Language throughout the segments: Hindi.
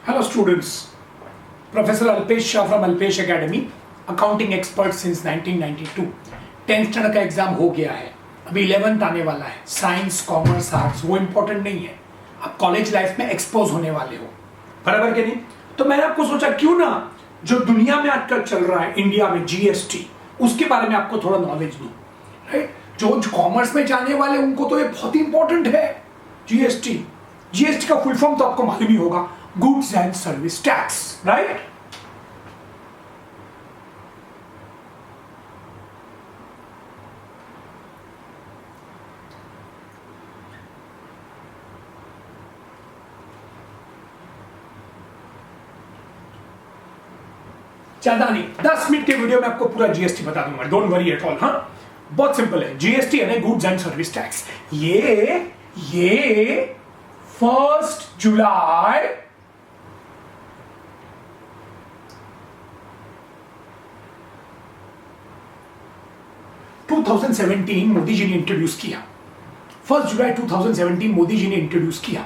Hello students, Professor Alpesh Shah from Alpesh Academy, accounting expert since 1992. 10th standard का एग्जाम हो गया है, अभी 11th आने वाला है. साइंस, कॉमर्स, आर्ट्स वो इंपॉर्टेंट नहीं है. आप कॉलेज लाइफ में एक्सपोज होने वाले हो, बराबर के नहीं. तो मैंने आपको सोचा क्यों ना जो दुनिया में आजकल चल रहा है इंडिया में जीएसटी, उसके बारे में आपको थोड़ा नॉलेज दूं. राइट, जो कॉमर्स में जाने वाले उनको तो ये बहुत इंपॉर्टेंट है. जीएसटी का फुल फॉर्म तो आपको मालूम ही होगा, goods and service tax. Right, ज्यादा नहीं, 10 मिनट के वीडियो में आपको पूरा जीएसटी बता दूंगा. Don't worry at all. हाँ, बहुत सिंपल है. जीएसटी है ना, गुड्स एंड सर्विस टैक्स. ये 1 जुलाई 2017 मोदी जी ने इंट्रोड्यूस किया. 1 जुलाई 2017 मोदी जी ने इंट्रोड्यूस किया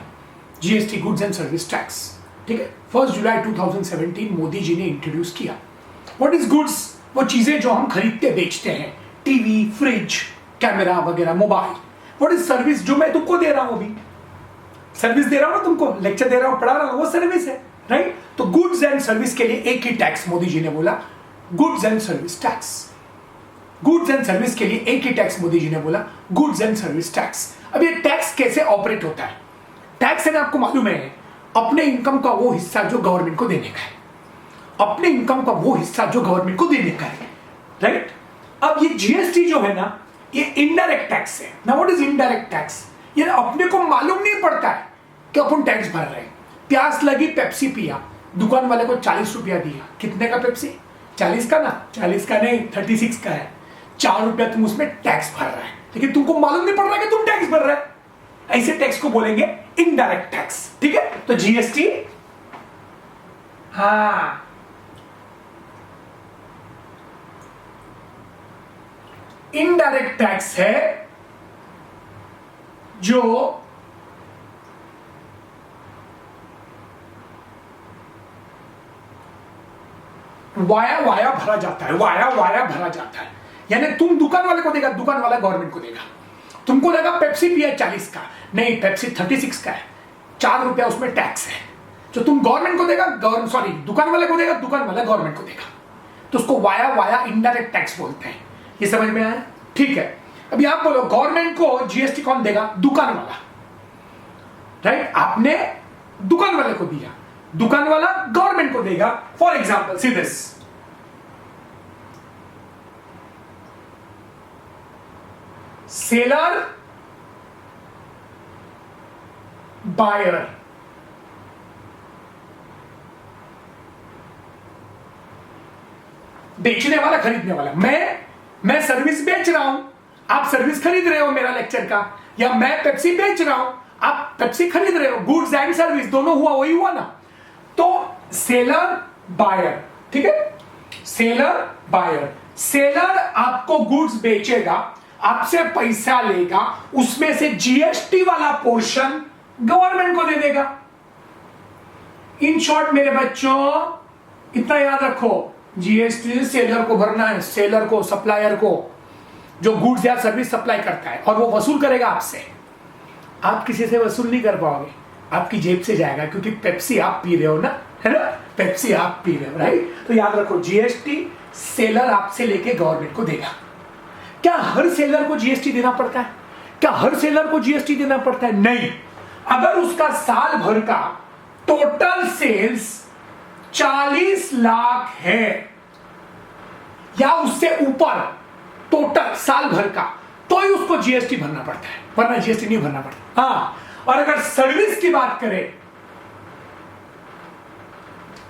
GST, goods and service tax. ठीक है, 1 जुलाई 2017 मोदी जी ने इंट्रोड्यूस किया. What is goods? वो चीजें जो हम खरीदते बेचते हैं, टीवी, फ्रिज, कैमरा वगैरह, मोबाइल. What is service? जो मैं तुमको दे रहा हूं, अभी सर्विस दे रहा हूं ना तुमको, लेक्चर दे रहा हूं, पढ़ा रहा हूं, वो सर्विस है. राइट, तो गुड्स एंड सर्विस के लिए एक ही टैक्स मोदी जी ने बोला, goods and service tax. Goods and service के लिए एक ही टैक्स मोदी जी ने बोला, गुड्स एंड सर्विस टैक्स. अब ये टैक्स कैसे ऑपरेट होता है? टैक्स है ना, आपको मालूम है, अपने इनकम का वो हिस्सा जो गवर्नमेंट को देने का है. अपने इनकम का वो हिस्सा जो गवर्नमेंट को देने का है. राइट, अब ये जीएसटी जो है ना, ये इनडायरेक्ट टैक्स है ना. What is indirect tax? ये अपने को मालूम नहीं पड़ता है कि अपन टैक्स भर रहे हैं. प्यास लगी, पेप्सी पिया, दुकान वाले को 40 रुपया दिया. कितने का पेप्सी? 40 का ना, 40 का नहीं, 36 का है. 4 रुपया तुम उसमें टैक्स भर रहा है, लेकिन तुमको मालूम नहीं पड़ रहा कि तुम टैक्स भर रहे हैं. ऐसे टैक्स को बोलेंगे इनडायरेक्ट टैक्स. ठीक है, तो जीएसटी, हाँ, इनडायरेक्ट टैक्स है जो वाया भरा जाता है. वाया भरा जाता है, यानी तुम दुकान वाले को देगा, दुकान वाला गवर्नमेंट को देगा. तुमको देगा पेप्सी पिया 40 का, नहीं, पेप्सी 36 का है, 4 रुपया उसमें टैक्स है. जो तुम गवर्नमेंट को देगा, दुकान वाले को देगा, दुकान वाला गवर्नमेंट को देगा. तो उसको वाया इनडायरेक्ट टैक्स बोलते हैं. ये समझ में आया? ठीक है. अभी आप बोलो, गवर्नमेंट को जीएसटी कौन देगा? दुकान वाला. राइट, आपने दुकान वाले को दिया, दुकान वाला गवर्नमेंट को देगा. For example, see this, seller, buyer. बेचने वाला, खरीदने वाला. मैं सर्विस बेच रहा हूं, आप सर्विस खरीद रहे हो मेरा लेक्चर का, या मैं पेप्सी बेच रहा हूं, आप पेप्सी खरीद रहे हो. गुड्स एंड सर्विस दोनों हुआ, वही हुआ ना. तो सेलर, बायर. ठीक है, सेलर, बायर. सेलर आपको गुड्स बेचेगा, आपसे पैसा लेगा, उसमें से जीएसटी वाला पोर्शन गवर्नमेंट को दे देगा. इन शॉर्ट मेरे बच्चों, इतना याद रखो, जीएसटी सेलर को भरना है, सेलर को, सप्लायर को, जो गुड्स या सर्विस सप्लाई करता है, और वो वसूल करेगा आपसे. आप किसी से वसूल नहीं कर पाओगे, आपकी जेब से जाएगा, क्योंकि पेप्सी आप पी रहे हो ना, है ना, पेप्सी आप पी रहे हो. राइट, तो याद रखो, जीएसटी सेलर आपसे लेके गवर्नमेंट को देगा. क्या हर सेलर को जीएसटी देना पड़ता है? क्या हर सेलर को जीएसटी देना पड़ता है? नहीं. अगर उसका साल भर का टोटल सेल्स 40 लाख है या उससे ऊपर, टोटल साल भर का, तो ही उसको जीएसटी भरना पड़ता है, वरना जीएसटी नहीं भरना पड़ता. हाँ, और अगर सर्विस की बात करें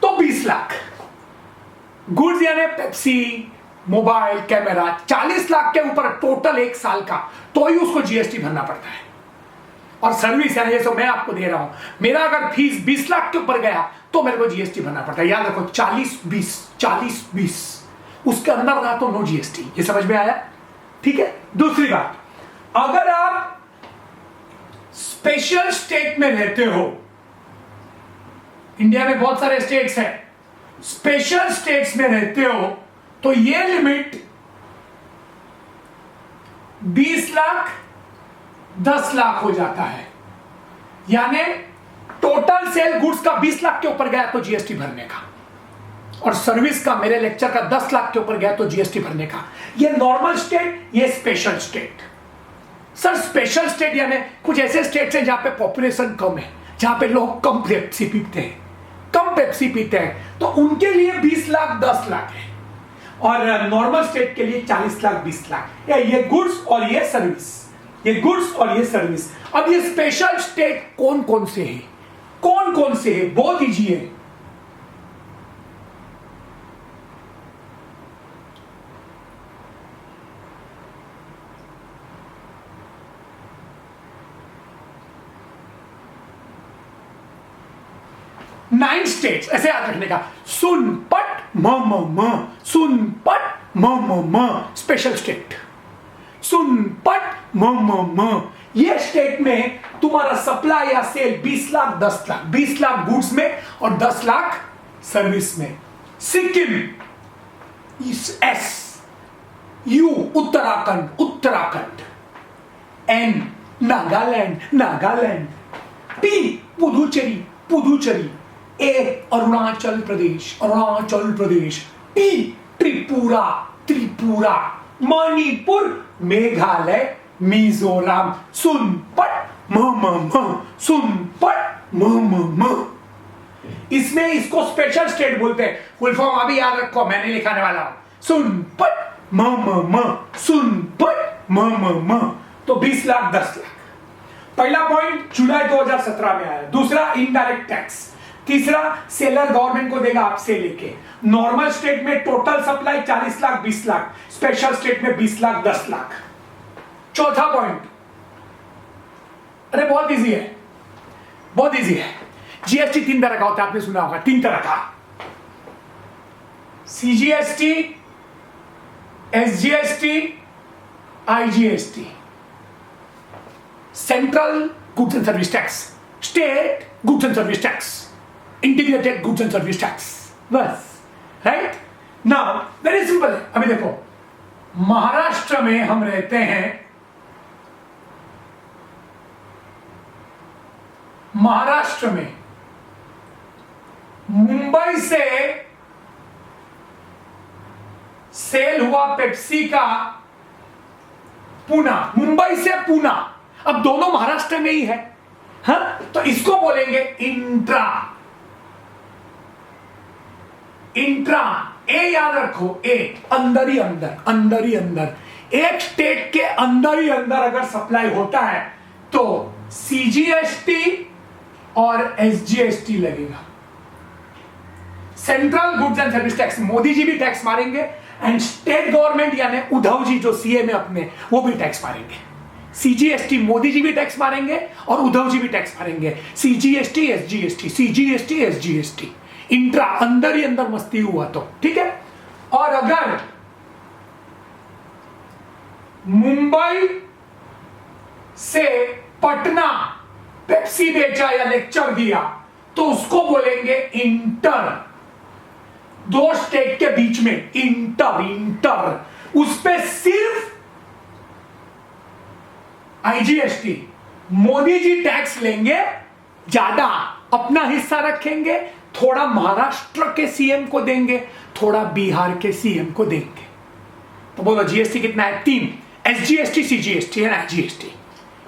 तो 20 लाख. गुड्स यानी पेप्सी, मोबाइल, कैमरा, 40 लाख के ऊपर टोटल एक साल का, तो ही उसको जीएसटी भरना पड़ता है. और सर्विस यानी जैसे मैं आपको दे रहा हूं, मेरा अगर फीस 20 लाख के ऊपर गया तो मेरे को जीएसटी भरना पड़ता है. याद रखो, 40-20, उसके अंदर रहा तो नो जीएसटी. ये समझ में आया? ठीक है. दूसरी बात, अगर आप स्पेशल स्टेट में रहते हो, इंडिया में बहुत सारे स्टेट्स हैं, स्पेशल स्टेट्स में रहते हो तो ये लिमिट 20 लाख 10 लाख हो जाता है। यानी टोटल सेल गुड्स का 20 लाख के ऊपर गया तो जीएसटी भरने का, और सर्विस का मेरे लेक्चर का 10 लाख के ऊपर गया तो जीएसटी भरने का। ये नॉर्मल स्टेट, ये special state. Sir special state यानी कुछ ऐसे स्टेट्स हैं जहां पे पॉपुलेशन कम है, जहां पे लोग कम पेप्सी पीते हैं, तो उनके लिए 20 लाख 10 लाख है, और नॉर्मल स्टेट के लिए 40 लाख 20 लाख। ये गुड्स और ये सर्विस, ये गुड्स और ये सर्विस। अब ये स्पेशल स्टेट कौन कौन से हैं, कौन कौन से हैं, बहुत ईजी है। नाइन स्टेट्स ऐसे याद रखने का, सुन पट म, सुन पट म, स्पेशल स्टेट, सुन पट म। ये स्टेट में तुम्हारा सप्लाई या सेल 20 लाख 10 लाख, 20 लाख गुड्स में और 10 लाख सर्विस में। Sikkim S, U Uttarakhand, N Nagaland, T Puducherry, A Arunachal Pradesh, T Tripura, Manipur, Meghalaya, Mizoram. सुन पट म। इसमें इसको स्पेशल स्टेट बोलते हैं। फुल फॉर्म अभी याद रखो, मैंने लिखाने वाला हूं। सुन पट म। तो 20 लाख 10 लाख। पहला पॉइंट जुलाई 2017 में आया। दूसरा इनडायरेक्ट टैक्स। तीसरा सेलर गवर्नमेंट को देगा आपसे लेके। नॉर्मल स्टेट में total supply 40 lakh 20 lakh, special state में 20 लाख 10 लाख। चौथा पॉइंट, अरे बहुत इजी है, जीएसटी 3 तरह का होता है, आपने सुना होगा 3 तरह का, CGST, SGST, IGST. Central goods and service tax, state goods and service tax, integrated goods and service tax, बस। राइट नाउ वेरी सिंपल है। अभी देखो, महाराष्ट्र में हम रहते हैं, महाराष्ट्र में मुंबई से सेल हुआ पेप्सी का पुणे, मुंबई से पुणे, अब दोनों महाराष्ट्र में ही है, हाँ? तो इसको बोलेंगे इंट्रा। ए याद रखो, ए अंदर ही अंदर, एक स्टेट के अंदर ही अंदर अगर सप्लाई होता है तो सीजीएसटी और एसजीएसटी लगेगा। Central goods and service tax, Modi ji भी टैक्स मारेंगे, एंड स्टेट गवर्नमेंट यानी उद्धव जी जो सीएम है अपने, वो भी टैक्स मारेंगे। सीजीएसटी मोदी जी भी टैक्स मारेंगे और उद्धव जी भी टैक्स मारेंगे। सीजीएसटी एसजीएसटी, इंट्रा, अंदर ही अंदर मस्ती हुआ तो ठीक है। और अगर मुंबई से पटना पेप्सी बेचा या लेक्चर दिया तो उसको बोलेंगे इंटर। 2 स्टेट के बीच में इंटर, उस पे सिर्फ आईजीएसटी, मोदी जी टैक्स लेंगे, ज्यादा अपना हिस्सा रखेंगे, थोड़ा महाराष्ट्र के सीएम को देंगे, थोड़ा बिहार के सीएम को देंगे। तो बोलो जीएसटी कितना है? 3, SGST, CGST and IGST.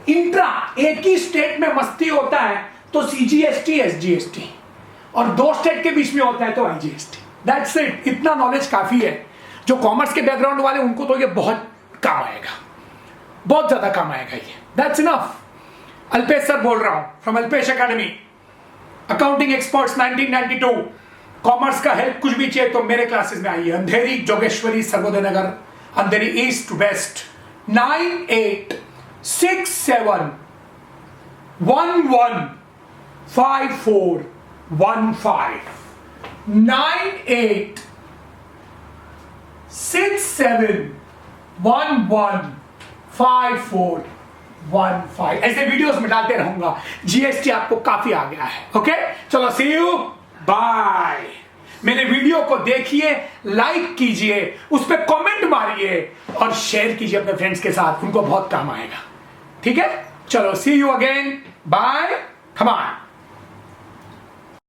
Intra, एक ही स्टेट में मस्ती होता है तो सीजीएसटी एसजीएसटी, और 2 स्टेट के बीच में होता है तो आईजीएसटी। That's it. इतना नॉलेज काफी है। जो कॉमर्स के बैकग्राउंड वाले उनको तो ये बहुत काम आएगा, बहुत ज्यादा काम आएगा ये। That's enough. अल्पेश सर बोल रहा हूं from Alpesh academy, accounting experts 1992। Commerce का हेल्प कुछ भी चाहिए तो मेरे क्लासेस में आइए। अंधेरी, जोगेश्वरी, सर्वोदय नगर, अंधेरी ईस्ट वेस्ट, 9867115415, 9867115415। ऐसे वीडियोस में डालते रहूंगा। जीएसटी आपको काफी आ गया है। ओके, चलो सी यू। बाय। मेरे वीडियो को देखिए, लाइक कीजिए, उस पर कमेंट मारिए और शेयर कीजिए अपने फ्रेंड्स के साथ, उनको बहुत काम आएगा। ठीक है, चलो see you again, bye, come on.